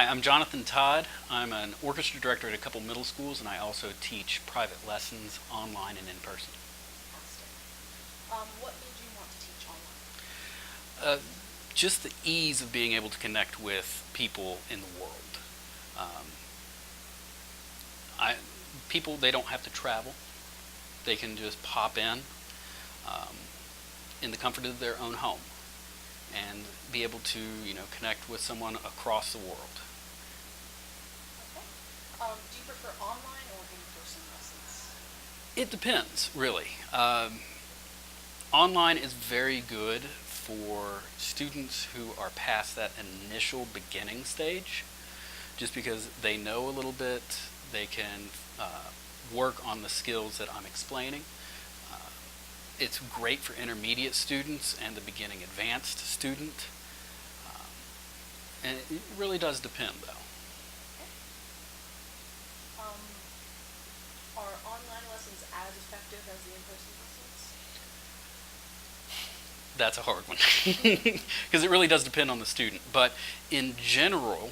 Hi, I'm Jonathan Todd. I'm an orchestra director at a couple middle schools, and I also teach private lessons online and in person. Fantastic. What made you want to teach online? Uh, just the ease of being able to connect with people in the world. Um, I, People, they don't have to travel. They can just pop um, in the comfort of their own home and be able to, connect with someone across the world. Okay. Do you prefer online or in-person lessons? It depends, really. Online is very good for students who are past that initial beginning stage, just because they know a little bit, they can work on the skills that I'm explaining. Uh, it's great for intermediate students and the beginning advanced student, um, and it really does depend, though. Okay. Um, are online lessons as effective as the in-person lessons? That's a hard one because it really does depend on the student. But in general,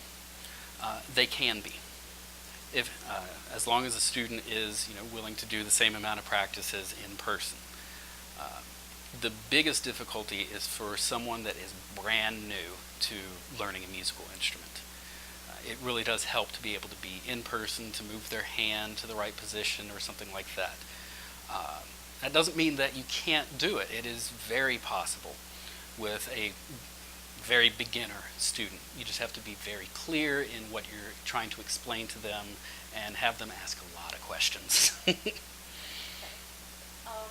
they can be, if as long as the student is willing to do the same amount of practices in person. Uh, the biggest difficulty is for someone that is brand new to learning a musical instrument. It really does help to be able to be in person, to move their hand to the right position or something like that. Uh, that doesn't mean that you can't do it. It is very possible with a very beginner student. You just have to be very clear in what you're trying to explain to them and have them ask a lot of questions. Okay. Um,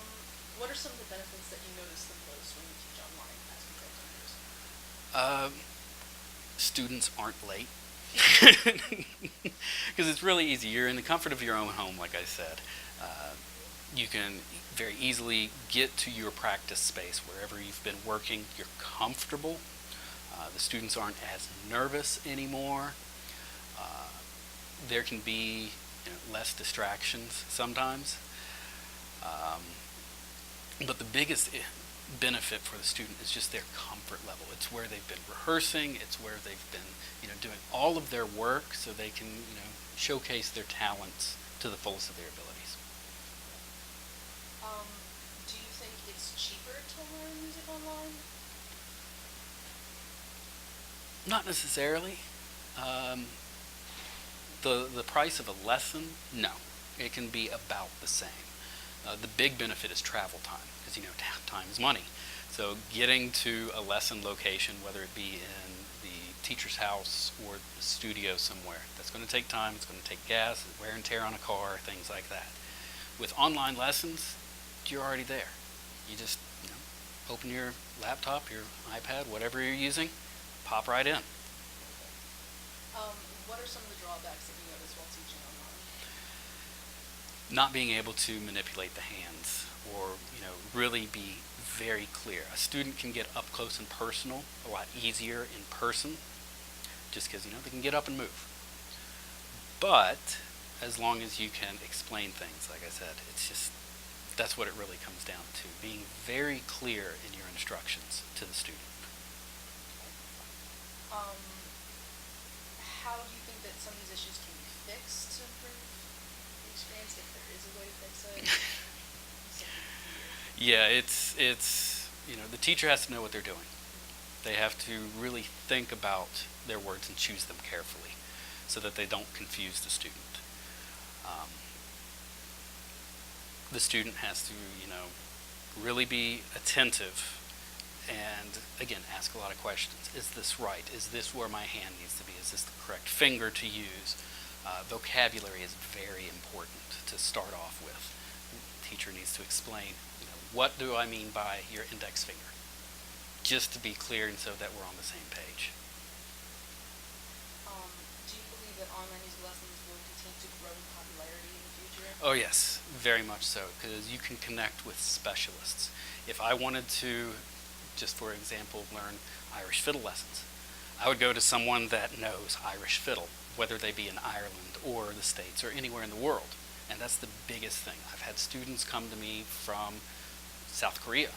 what are some of the benefits that you notice the most when you teach online as compared to in-person? uh, Students aren't late. Because it's really easy. You're in the comfort of your own home, like I said. You can very easily get to your practice space wherever you've been working. You're comfortable. The students aren't as nervous anymore. Uh, there can be less distractions sometimes. Um, but the biggest benefit for the student is just their comfort level. It's where they've been rehearsing. It's where they've been, doing all of their work, so they can, showcase their talents to the fullest of their abilities. Um, do you think it's cheaper to learn music online? Not necessarily. Um, the price of a lesson, no, it can be about the same. The big benefit is travel time, because time is money. So getting to a lesson location, whether it be in the teacher's house or the studio somewhere, that's going to take time. It's going to take gas, wear and tear on a car, things like that. With online lessons, you're already there. You just open your laptop, your iPad, whatever you're using, pop right in. What are some of the drawbacks that you notice while teaching online? Not being able to manipulate the hands, or really be very clear. A student can get up close and personal a lot easier in person, just because they can get up and move. But as long as you can explain things, like I said, that's what it really comes down to, being very clear in your instructions to the student. Um, how do you think that some of these issues can be fixed to improve the experience, if there is a way to fix it? Yeah, it's the teacher has to know what they're doing. They have to really think about their words and choose them carefully, so that they don't confuse the student. Um, the student has to, really be attentive, and again, ask a lot of questions. Is this right? Is this where my hand needs to be? Is this the correct finger to use? Vocabulary is very important to start off with. The teacher needs to explain, what do I mean by your index finger? Just to be clear, and so that we're on the same page. Do you believe that online music lessons will continue to grow in popularity in the future? Oh yes, very much so, because you can connect with specialists. If I wanted to, just for example, learn Irish fiddle lessons, I would go to someone that knows Irish fiddle, whether they be in Ireland or the States or anywhere in the world. And that's the biggest thing. I've had students come to me from South Korea,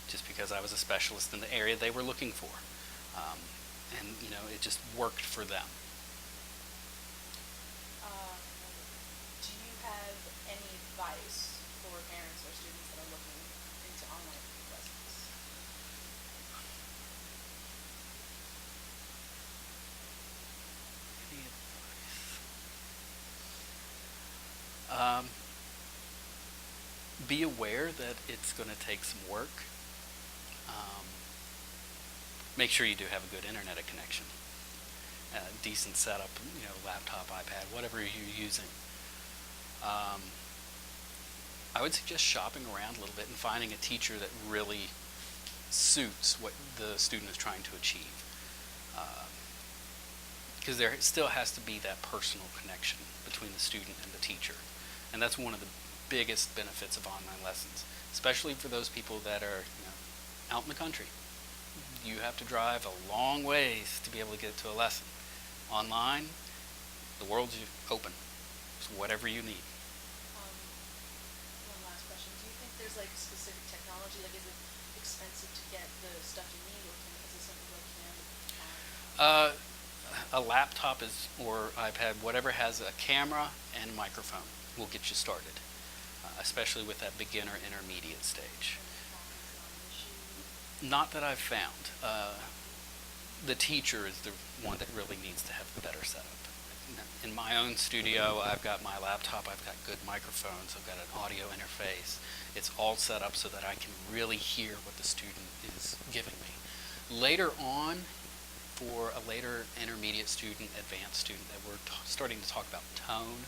just because I was a specialist in the area they were looking for. and it just worked for them. Um, do you have any advice for parents or students that are looking into online lessons? Any advice? Be aware that it's going to take some work. Um, Make sure you do have a good internet connection, decent setup, laptop, iPad, whatever you're using. Um, I would suggest shopping around a little bit and finding a teacher that really suits what the student is trying to achieve. Because there still has to be that personal connection between the student and the teacher. And that's one of the biggest benefits of online lessons, especially for those people that are out in the country. You have to drive a long ways to be able to get to a lesson. Online, the world's open. It's whatever you need. One last question. Do you think there's like specific technology? Like, is it expensive to get the stuff you need, or is it something like can have? A laptop or iPad, whatever has a camera and microphone will get you started, especially with that beginner intermediate stage. Not that I've found. The teacher is the one that really needs to have the better setup. In my own studio, I've got my laptop, I've got good microphones, I've got an audio interface. It's all set up so that I can really hear what the student is giving me. Later on, for a later intermediate student, advanced student, that we're starting to talk about tone,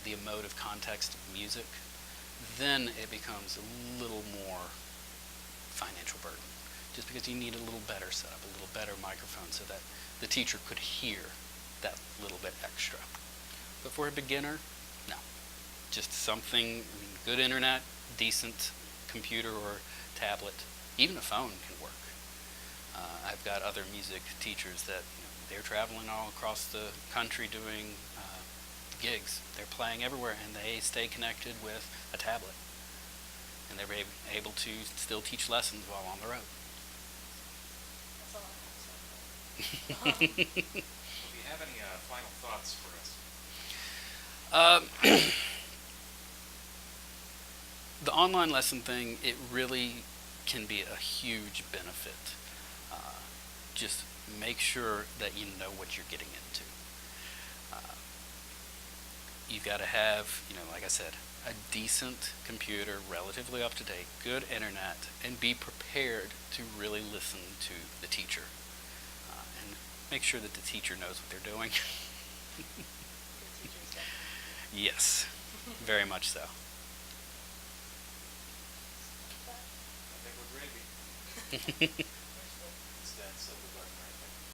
the emotive context of music, then it becomes a little more financial burden, just because you need a little better setup, a little better microphone, so that the teacher could hear that little bit extra. But for a beginner, no, just something, good internet, decent computer or tablet, even a phone can work. I've got other music teachers that they're traveling all across the country doing gigs. They're playing everywhere, and they stay connected with a tablet, and they're able to still teach lessons while on the road. That's all I have to say. Do you have any final thoughts for us? The online lesson thing, it really can be a huge benefit. Just make sure that you know what you're getting into. You've got to have, like I said, a decent computer, relatively up to date, good internet, and be prepared to really listen to the teacher. And make sure that the teacher knows what they're doing. Yes, very much so. I think we're gravy.